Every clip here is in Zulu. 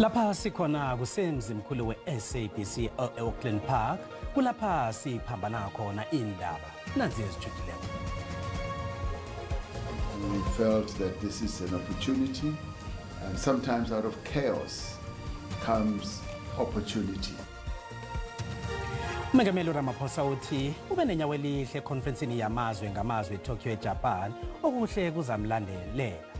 Lapha sikhona kusemzimkhulu we-SABC e-Auckland Park, kulapha siphambana khona indaba nanzi ezijulileko. We felt that this is an opportunity, and sometimes out of chaos comes opportunity. Umengameli Ramaphosa uthi ube nenyawo elihle econferencini yamazwe ngamazwe eTokyo eJapan okuhle kuzamlandelela.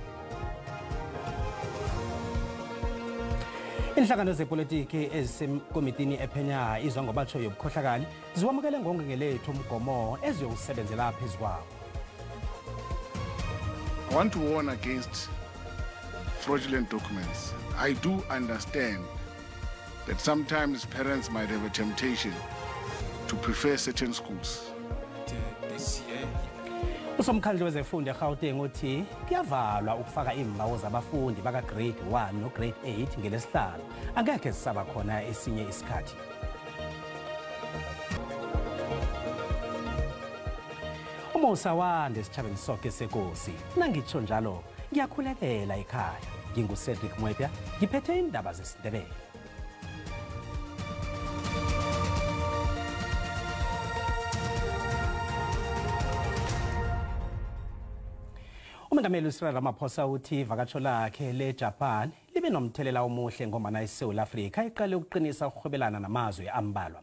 Inhlangano zepolitiki ezisekomitini ephenya izwa ngobatsho yobukhohlakali ziwamukele ngongengelethu umgomo eziyosebenzela phezu kwawo. I want to warn against fraudulent documents. I do understand that sometimes parents might have a temptation to prefer certain schools. Usomkhandlu wezefundo eGauteng uthi kuyavalwa ukufaka imbawo zabafundi baka grade 1 no grade 8 ngelesihlanu angeke sisaba khona esinye isikhathi. Umusa wande sichabeni sonke sekosi nangitsho njalo ngiyakhulelela ekhaya nginguCedric Mwepya ngiphethe indaba zesiNdebele. Umengameli uCyril Ramaphosa uthi ivakatsho lakhe leJapan libe nomthelela omuhle ngoba iSouth Africa iqale ukuqinisa ukuhwebelana namazwe ambalwa.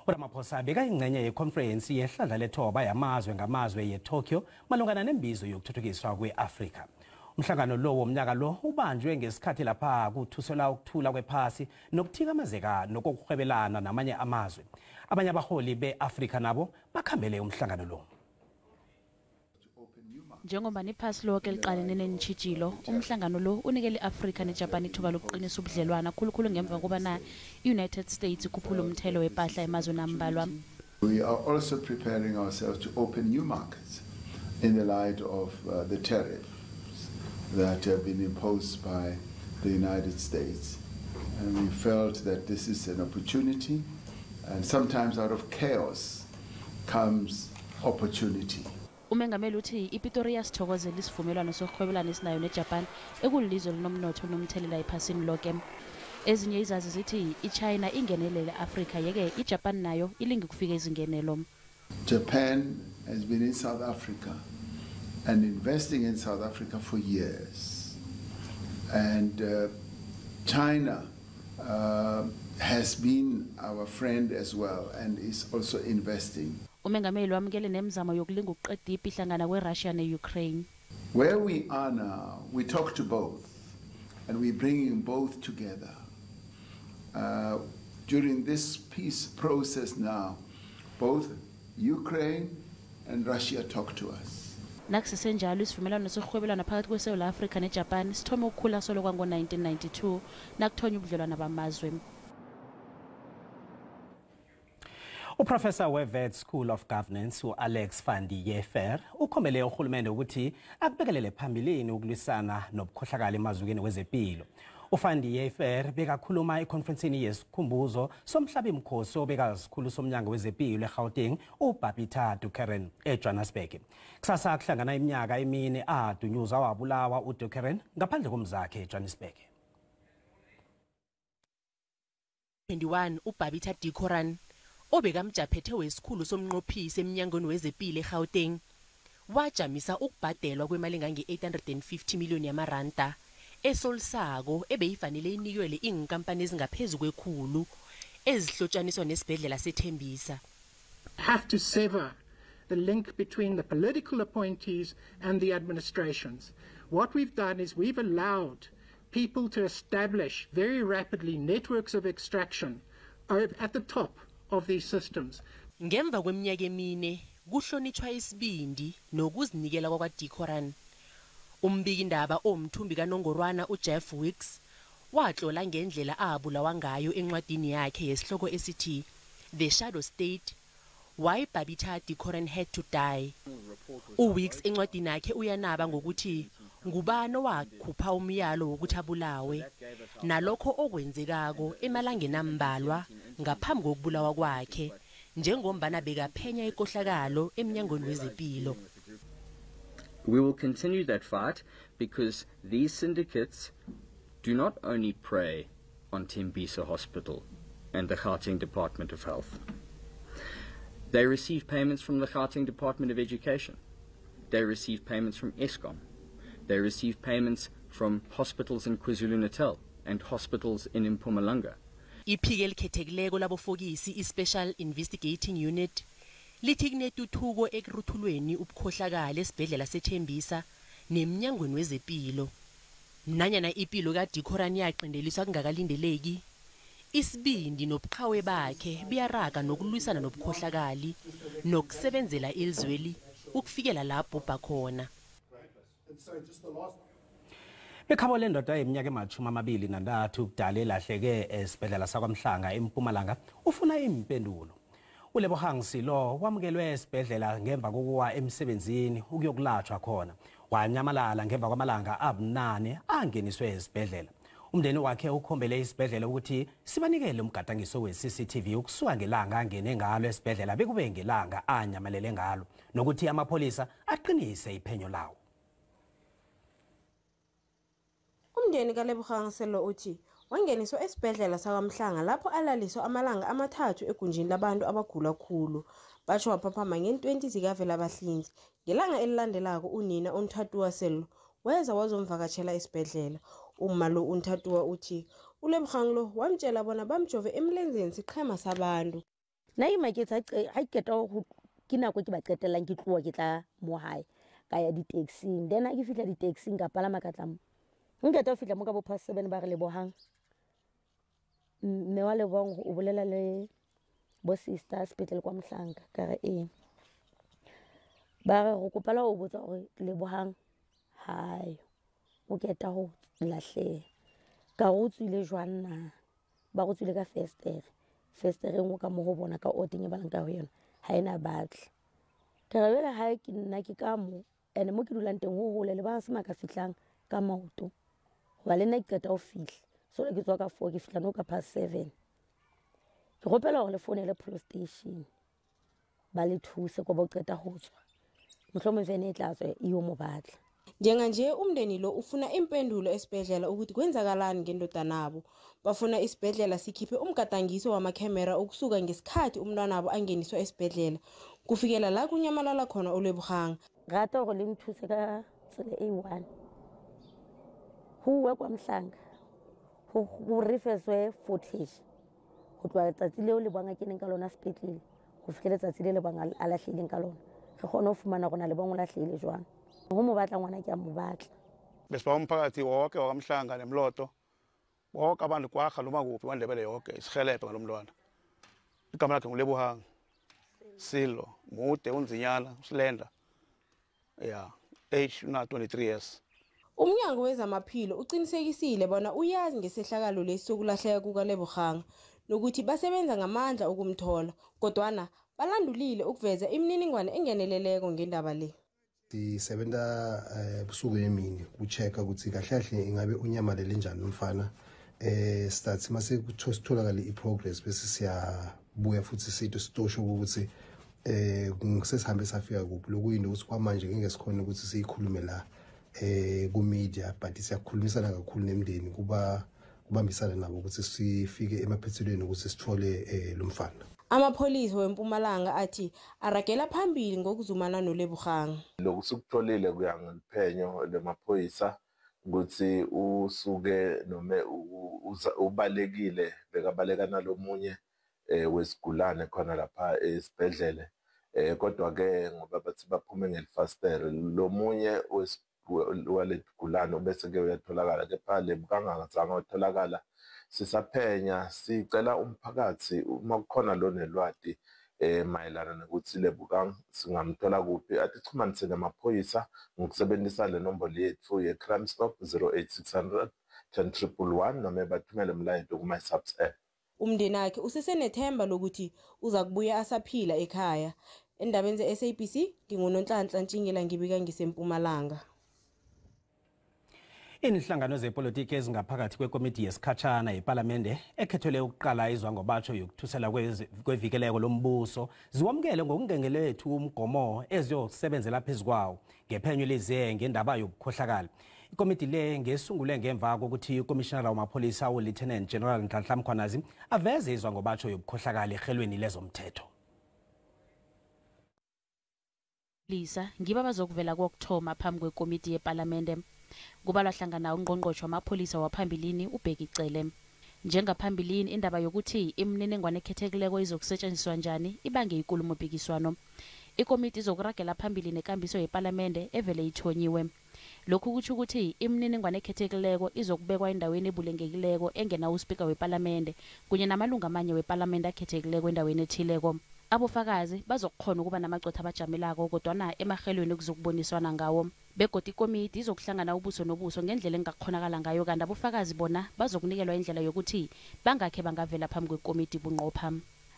uRamaphosa bekayingcenye yeconference yehlandla lethoba yamazwe ngamazwe yeTokyo malungana nembizo yokuthuthukiswa kweAfrika. Umhlangano lo womnyaka lo ubanjwe ngesikhathi lapha kuthuselwa ukuthula kwephasi nokuthikamezeka nokuhwebelana namanye amazwe. Abanye abaholi beAfrika nabo bakhambele umhlangano lo. Njengoba nephasi lonke liqalene nenitshijilo umhlangano lo unikele iAfrika neJapan ithuba lokuqinisa ubudlelwana khulukhulu ngemva kokuba na United States ikhuphula umthelo wempahla emazweni ambalwa. We are also preparing ourselves to open new markets in the light of the tariffs that have been imposed by the United States, and we felt that this is an opportunity, and sometimes out of chaos comes opportunity. Umengameli uthi iPretoria sithokozela isivumelwano sokuhwebelana esinayo neJapan ekulilizwe linomnotho nomthelela ephasini lonke. Ezinye izazi zithi iChina ingenelele Africa yeke iJapan nayo ilingi ukufika izingenelo. Japan has been in South Africa and investing in South Africa for years, and China has been our friend as well and is also investing. Umengameli wamukele nemizamo yokulinga ukuqeda ipi hlangana kweRussia neUkraine. Where we are now, we talk to both, and we're bringing both together. During this peace process now, both Ukraine and Russia talk to us. Nakusenjalo isivumelwano sokuhwebelana phakathi kweSouth Africa neJapan sithome ukukhula solo kwango-1992 nakuthonya ubudlelwano bamazwe. Uprofessor weWits School of Governance uAlex van der Heever ukhomele uhulumende ukuthi akubekelele phambili ukulwisana nobukhohlakali emazweni wezempilo. uVan der Heever bekakhuluma econferenceni yesikhumbuzo somhlaba imkhosi obekasikhulu somnyango wezempilo eGauteng uBabita Deokaran eJohannesburg. Kusasa kuhlangana iminyaka emine adunyuza wabulawa uDeokaran ngaphandle komzakhe eJohannesburg. 21 uBabita Deokaran obekamjaphethe wesikhulu somnqophisi eminyangweni wezempilo eGauteng wajamisa ukubhadelwa kwemali ngange-850 million yamaranda esolisako ebeyifanele inikelwe inkampani ezingaphezulu kwekhulu ezihlotshaniswa nesibhedlela seThembisa. Have to sever the link between the political appointees and the administrations. What we've done is we've allowed people to establish very rapidly networks of extraction at the top of these systems. Ngemva kweminyaka emine kuhlonitshwa isibindi nokuzinikela kwaDeokaran. Umbiki indaba omthumbi kaNongorwana uJeff Wicks watlola ngendlela abulawa ngayo encwadini yakhe yesihloko esithi The Shadow State, Why Babita Deokaran Had to Die. uWicks encwadini yakhe uyanaba ngokuthi ngubani wakhupha umyalo wokuthi abulawe nalokho okwenzekako emalangeni ambalwa ngaphambi kokubulawa kwakhe njengombana bekaphenya ikohlakalo eminyangweni wezempilo. We will continue that fight because these syndicates do not only prey on Tembisa Hospital and the Gauteng Department of Health. They receive payments from the Gauteng Department of Education. They receive payments from Eskom. They receive payments from hospitals in KwaZulu-Natal and hospitals in Mpumalanga. Iphike elikhethekileko labofokisi i-Special Investigating Unit lithi kunetuthuko ekuruthulweni ubukhohlakala esibhedlela seThembisa nemnyangweni wezempilo. Nanyana impilo kaDikhoran yaqindeliswa kungakalindeleki, isibindi nobuqhawe bakhe biyaraga nokulwisana nobukhohlakali nokusebenzela elizweli ukufikela lapho bakhona. Bekhabo lendoda eminyaka ema-23 kudala elahleke esibhedlela sakwaMhlanga eMpumalanga ufuna impendulo. uLebogang Silo wamukelwe esibhedlela ngemva kokuwa emsebenzini ukuyokulatshwa khona. Wanyamalala ngemva kwamalanga abunane angeniswe esibhedlela. Umndeni wakhe ukhombele isibhedlela ukuthi sibanikele umgadangiso we-CCTV ukusuka ngelanga angene ngalo esibhedlela bekube ngelanga anyamalele ngalo nokuthi amapolisa aqinise iphenyo lawo. Umndeni kaLebogang Silo uthi wangeniswa esibhedlela sakwaMhlanga lapho alaliswa amalanga amathathu egunjini labantu abagula kakhulu. Basho waphaphama nge-20 zikaVelabahlinzi. Ngelanga elilandelako unina uNthatuwa Silo weza wazomvakatshela esibhedlela. Uma lo uNthatuwa uthi uLebogang lo wamtshela bona bamjove emlenzeni siqhema sabantu. Nna maketsa ha ke ta go ke nako ke ba qetelang ke tloa ke tla mo hae ka ya di-taxing. Then ha ke fihla di-taxing ka palama ka tla mo. Nka ta fihla mo ka bo past 7 ba re Lebogang. Mme wa Lebogang o bolela le bo sister sepetlele kwa Mhlanga ka re ba re go kopela o botsa gore Lebogang hae o keta go lahle ka go tswile jwanna ba go tswile ka festere ngwe ka mo go bona ka oting e balang ka go yona ha ena batla ka re bela ha ke nna ke ka mo ene mo ke dulang teng go gole le ba se maka fitlang ka maoto wa le nna ke keta go fihla so le ke tswa ka 4 ke fihla no ka past 7 ke gopela gore le phone le police station ba le thuse go ba qeta go tswa mhlomo vene e tla tswa iyo mo batla. Njenganje umndeni lo ufuna impendulo esibhedlela ukuthi kwenzakalani ngendoda nabo. Bafuna isibhedlela sikhiphe umgadangiso wamakhamera ukusuka ngesikhathi umntwana wabo angeniswa esibhedlela kufikela la kunyamalala khona uLebogang. Rata go le mthuse ka tsela A1 huwa kwa Mhlanga go refeswe footage go tloa tsatsi leo Lebogang ke neng ka lona sepetlele go fikela tsatsi le Lebogang a lahlileng ka lona re kgona go fumana gona Lebogang o lahlile jwang go mo batla ngwana ke a mo batla. Besiba umphakathi wonke wakamhlanga nemloto wonke abantu kwakha noma kuphi kwaNdebele yonke isihelebhe ngalomntwana. Igama lakhe nguLebogang Silo mude unzinyana usilenda age una 23 years. Umnyango wezamaphilo uqinisekisile bona uyazi ngesehlakalo lesi sokulahleka kukaLebogang nokuthi basebenza ngamandla ukumthola kodwana balandulile ukuveza imininingwane engeneleleko ngendaba le. Sisebenza busuku emini ukuchecka ukuthi kahle ingabe unyamalele njani umfana starts mase kutholakala iprogress bese siyabuya futhi sitosho ukuthi sesihambe safika kuphi lokuyinto ukuthi kwamanje ngeke sikhona ukuthi siyikhulume la ku media but siyakhulumisana kakhulu nemndeni kubambisana nabo ukuthi sifike emaphethelweni ukuthi sithole lo mfana. Amapolisa weMpumalanga athi aragela phambili ngokuzumana noLebogang. Lokhu sikutholile kuyangiphenyo lemaphoyisa ukuthi usuke noma ubalekile bekabalekana lomunye wesigulane khona lapha esibhedlele kodwa ke ngoba bathi baphume ngelifastere lomunye walegulane bese ke uyatholakala kepha Lebukangazange watholakala. Sisaphenya sicela umphakathi uma kukhona lo nelwadi mayelana nokuthi Lebogang singamthola kuphi athi xumanise namaphoyisa ngokusebenzisa le nombolo yethu ye-Crime Stop 08600 10111 noma bathumele umlayezo kuma subs app. Umndeni wakhe usesenethemba lokuthi uza kubuya asaphila ekhaya. Endabeni ze-SABC nginguNonhlanhla Ntshingela ngibika ngiseMpumalanga. Inhlangano zepolitiki ezingaphakathi kwekomiti yesikhatshana yeParliamente ekhethelwe ukuqala izwango batsho yokuthusela kwevikeleko lombuso ziwamkele ngokungengelethu umgomo eziyosebenzela phezukwawo ngephenyo lize ngendaba yobukhohlakala. Ikomiti le ngesungule ngemva kokuthi uCommissioner wamapholisa uLieutenant General Nhlanhla Mkhwanazi aveze izwa ngobatsho yobukhohlakala ehelweni lezomthetho. Lisa ngiba bazokuvela kokuthoma phambi kwekomiti yeParlamente. Kubalwa hlangana ungqongqoshe wamapholisa waphambilini uBheki Cele. Njengaphambilini indaba yokuthi imininingwane ekhethekileko izokusetshenziswa njani ibange ikulumo mpikiswano. Ikomiti izokuragela phambili nekambiso yeParlamente evele ithonyiwe. Lokhu kuthi ukuthi imininingwane ekhethekileko izokubekwa endaweni ebulengekileko engena uSpeaker weParlamente kunye namalunga amanye weParlamente akhethekileko endaweni ethileko. Abofakazi bazokukhona ukuba namagcwetha abajamelako kodwana emahelweni kuzokuboniswana ngawo. Begodi ikomiti izokuhlangana ubuso nobuso ngendlela engakhonakala ngayo kanti abofakazi bona bazokunikelwa indlela yokuthi bangakhe bangavela phambi kwekomiti bunqopha.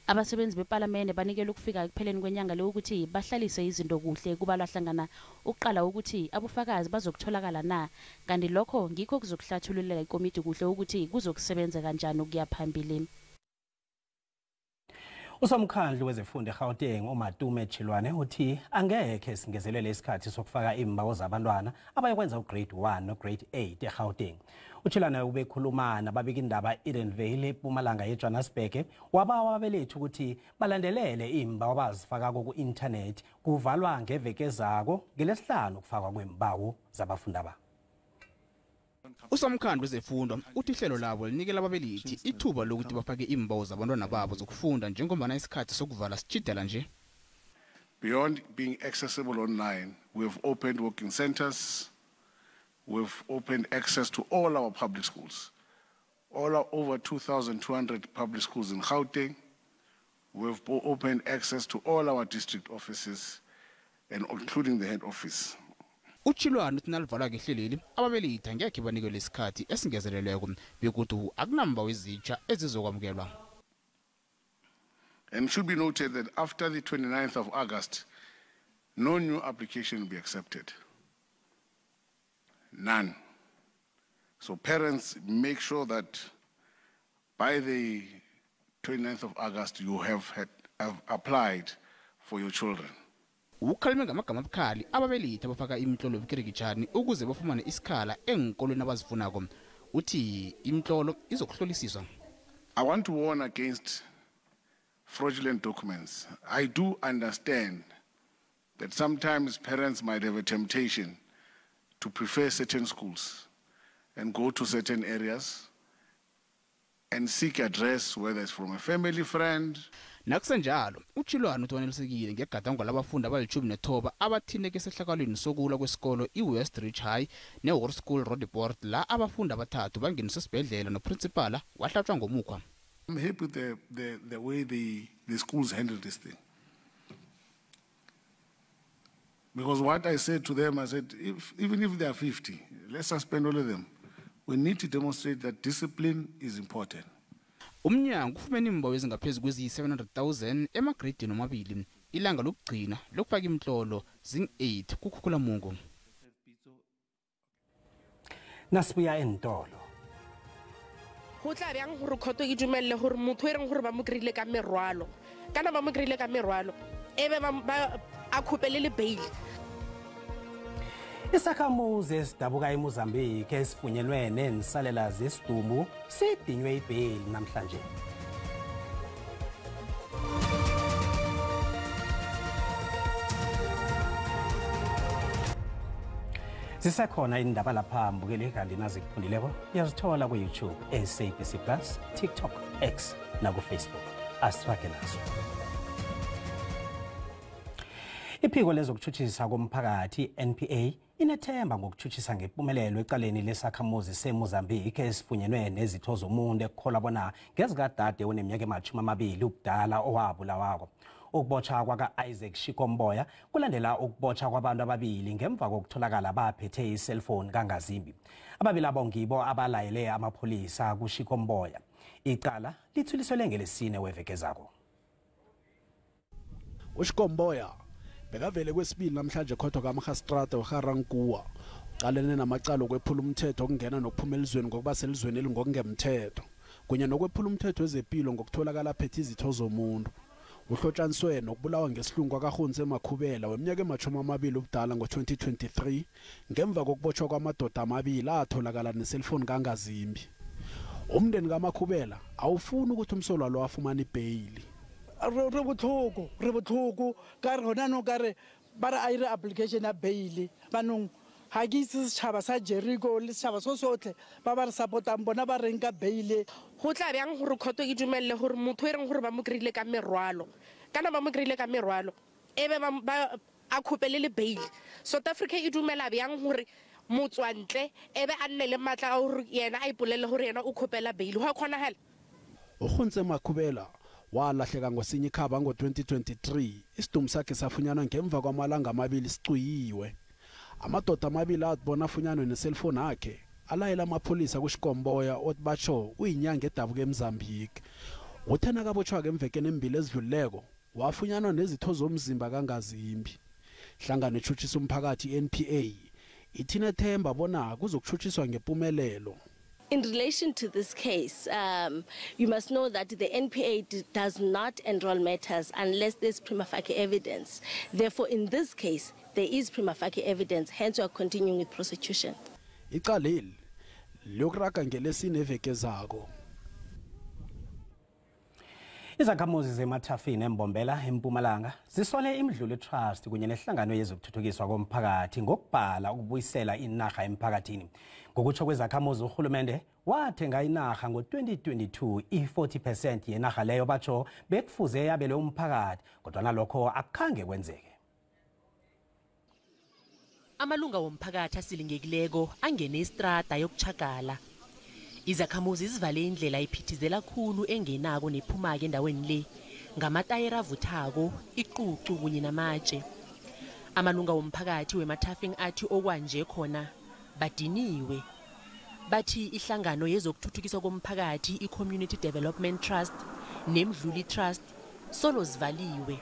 Abasebenzi beParlamente banikela ukufika ekupheleni kwenyanga le ukuthi bahlalise izinto kuhle kubalwa hlangana ukuqala ukuthi abofakazi bazokutholakala na kanti lokho ngikho kuzokuhlathululela ikomiti kuhle ukuthi kuzokusebenza kanjani ukuya phambili. Usomkhandlu wezifundo eGauteng uMatume Chilwane uthi angekhe singezelele isikhathi sokufaka imbawo zabantwana abayokwenza ugrade 1 nograde 8 eGauteng. Uchilwane ubekhuluma nababika indaba Edenvale eMpumalanga yeJohannesburg wabawa ababelethi ukuthi balandelele imbawo abazifaka ku-internet kuvalwa ngeveke ezako ngelesihlanu ukufakwa kwembawo zabafundi aba. Usomkhandlu wezifundo uthi ihlelo labo linikela ababelethi ithuba lokuthi bafake imbawo zabantwana babo zokufunda njengombana isikhathi sokuvala sijidela nje. Beyond being accessible online, we've opened working centers, we've opened access to all our public schools, all our over 2,200 public schools in Gauteng. We've opened access to all our district offices, and including the head office. Uchilwane uthi nalivalwa kehleleli ababelethi angekhe banikelwe isikhathi esingezelelweko bekuthi akunambawo ezitsha ezizokwamukelwa. And it should be noted that after the 29th of August, no new application will be accepted. None. So parents, make sure that by the 29th of August you have applied for your children. Ukhalime ngamagama abukhali ababelethi abafaka imitlolo ebukirikitshani ukuze bafumane isikhala engikolweni abazifunako. Uthi imitlolo izokuhlolisiswa. I want to warn against fraudulent documents. I do understand that sometimes parents might have a temptation to prefer certain schools and go to certain areas and seek address, whether it's from a family friend. Nakusenjalo Uchilwane utwanelisekile ngegadango labafundi abali-19 abathineke esehlakalweni sokulwa kwesikolo iWest Ridge High neHoerskool Roodepoort la abafundi abathathu bangeniswe esibhedlela noprincipala wahlatshwa ngomukhwa. I'm happy with the way the schools handle this thing. Because what I said to them, I said, even if there are 50, let's suspend all of them. We need to demonstrate that discipline is important. Umnyango ufumene imbawo ezingaphezulu kwezi-700,000 emagradini amabili. Ilanga lokugcina lokufaka imitlolo zing-8 kuKhukhulamungu. Nasibuya entolo. Go tla bjang gore khoto e dumelele gore motho e reng gore ba mo kry-ile ka merwalo kana ba mo kry-ile ka merwalo ebe ba a khopele le bail. Isakhamuzi esidabuka eMozambique esifunyenwe nensalela zesidumbu sidinywe ibheli namhlanje. Zisekhona indaba lapha mbukeli kanti nazikuphundileko yazithola ku-YouTube, SABC Plus, TikTok, X naku-Facebook. Asifake nazo. Iphiko lezokuthutshisa komphakathi NPA inethemba ngokuthuthisa ngempumelelo ecaleni lesakhamuzi seMozambique esifunyenwe nezitho zomuntu ekukholwa bona ngezikadade oneminyaka ema-20 ubudala owabulawako. Ukubotshwa kwaka-Isaac Shikomboya kulandela ukubotshwa kwabantu ababili ngemva kokutholakala baphethe iselfoni kangazimbi. Ababili abo ngibo abalayele amapholisa kuShikomboya. Icala lithuliselwe ngelesine weveke zako. uShikomboya bekavele kwesibili namhlanje khotho kaMagistrate weGarankuwa qalene namacala okwephula umthetho okungena nokuphuma elizweni ngokuba selizweni elingokungemthetho kunye nokwephula umthetho wezempilo ngokutholakala phethe izitho zomuntu. uhlotshaniswe nokubulawa ngesihlungu kaHunze Makhubela weminyaka ema-20 ubudala ngo-2023 ngemva kokubotshwa kwamadoda amabili atholakala neselfoni kaNgazimbi. Umndeni kaMakhubela awufuni ukuthi umsolwa lo afumane ibhayili. Re botlhoko ka re hona no ka re ba re a ire application ya bail banong ha ke itse setšhaba sa Jericho le setšhaba so sotlhe ba ba re support-ang bona ba reng ka bail. Go tla bjang gore khoto e dumelele gore motho e reng gore ba mo kry-ile ka merwalo kana ba mo kry-ile ka merwalo ebe ba a khopele le bail. South Africa e dumela bjang gore motswantle ebe a nne le matla a gore yena a ipolele gore yena o khopela bail go a kgonagala. uHunze Makhubela walahleka ngosinye ikhaba ngo-2023 isidumbu sakhe safunyanwa ngemva kwamalanga amabili sicuyiwe. Amadoda amabili atibona afunyanwe neselfoni akhe alayela amapholisa kuShikomboya othi batsho uyinyanga edabuka eMozambique. Uthena kabotshwa-ke emvekeni embili ezidluleko wafunyanwa nezitho zomzimba kaNgazimbi. Hlangano etshutshisa umphakathi NPA ithina themba bona kuzokutshutshiswa ngempumelelo. In relation to this case, you must know that the NPA does not enroll matters unless there's prima facie evidence. Therefore, in this case, there is prima facie evidence, hence we are continuing with prosecution. Icaleli lokuraga ngelesine eveke zako. Izakhamuzi zemathafini eMbombela eMpumalanga zisole imidlulu trust kunye nehlangano yezokuthuthukiswa komphakathi ngokubhala ukubuyisela inaga emphakathini. Ngokutsho kwezakhamuzi uhulumende wathenga inaga ngo-2022 i-40% yenaga leyo batsho bekufuze yabelwe umphakathi kodwa nalokho akhange kwenzeke. Amalunga womphakathi asilingekileko angene istrada yokuchagala. Izakhamuzi zivale indlela iphithizela khulu engenako nephumaka endaweni le ngamatayera avuthako, iqucu kunye namatshe. Amalunga womphakathi wemathafing athi okwanje khona badiniwe. Bathi ihlangano yezokuthuthukiswa komphakathi i-Community Development Trust nemdluli Trust solo zivaliwe.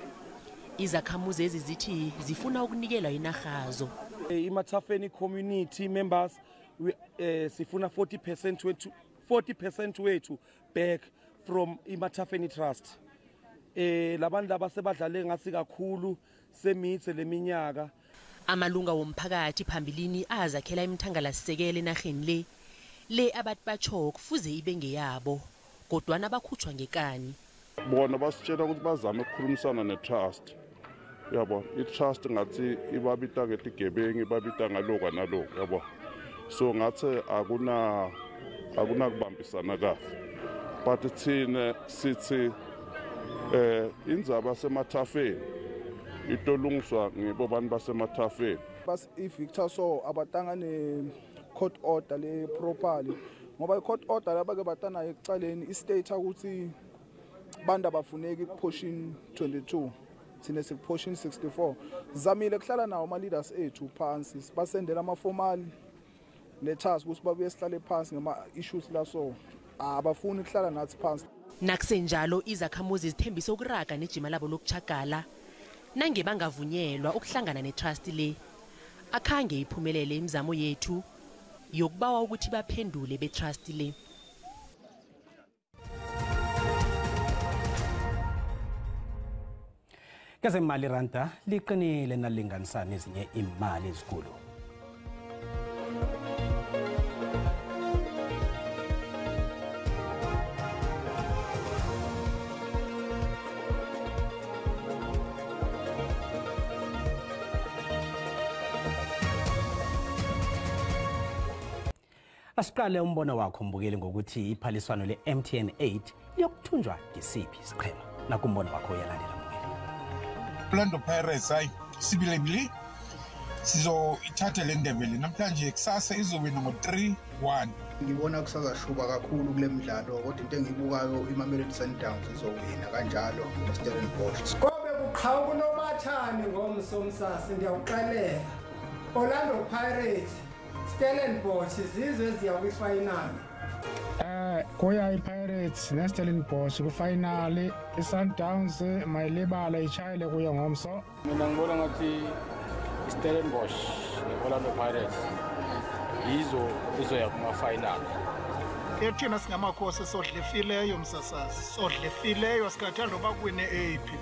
Izakhamuzi ezizithi zifuna ukunikelwa inahazo. Imathafeni community members sifuna 40% wethu back from iMathafeni Trust. Labantu abasebadlale ngasi kakhulu semithe leminyaka. Amalunga womphakathi phambilini azakhela imthangalasisekelo enaheni le abathi batsho kufuze ibe ngeyabo kodwa nabakhutshwa ngekani. Bona basitshela ukuthi bazame ukukhulumisana netrust. Yabo, itrust ngathi ibabita ngetigebengu ibabita ngaloko naloko yabo. So ngathi akuna kubambisana kahle. But thina sithi indzaba semathafeni itolungiswa ngibo bantu basemathafeni. Bas iVictor so abatanga ne court order le properly ngoba i-court order labake batana ekucaleni istate ukuthi banda bafuneki portion 22 thina portion 64 zamile kuhlala nawo ama leaders ethu phansi basendela ama formal letters ukuthi babuye sihlale phansi ngama issues la so abafuni kuhlala nathi phansi. Nakusenjalo izakhamuzi zithembisa ukuraga nejima labo lokuchagala nange bangavunyelwa ukuhlangana netrust le akhange iphumelele imizamo yethu yokubawa ukuthi baphendule betrust le. Kezemali ranta liqinile nalinganisana nezinye imali ezikhulu. Asiqale umbono wakho mbukeli ngokuthi iphaliswano le-MTN 8 liyokuthunjwa ngesiphi isiqhema nakumbono wakho uyalalela mbukeli. Orlando Pirates hayi sibilebile sizoithatha le ndebe le namhlanje kusasa izowina ngo-3-1. Ngibona kusazashuba kakhulu kule midlalo kodwa into engiyibukayo iMamelodi Sundowns izowina kanjalo noStellenbosch. Kobe kuqhawe kunomathani ngomsomsasi ndiyawuxelela. Orlando Pirates Stellenbosch izizwe eziya kwi-final. Goya iPirates neStellenbosch kwi-final, iSundowns mayilibala ichayile kuyo ngomso. Mina ngibona ngathi iStellenbosch neOrlando Pirates yizo izoya kuma-final. Thina singamakhosi sodlefileyo msasazi, sodlefileyo singathanda uba kwine aphi.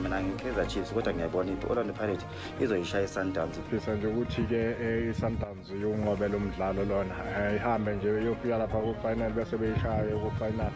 Mina ngikaizer Chiefs kodwa ngiyabona i-Orlando Pirates izoyishaya i-Sundowns. Fisa nje ukuthi-ke i-Sundowns yonqobela umdlalo lona ihambe nje yofika lapha ku-final bese beyishaye ku-final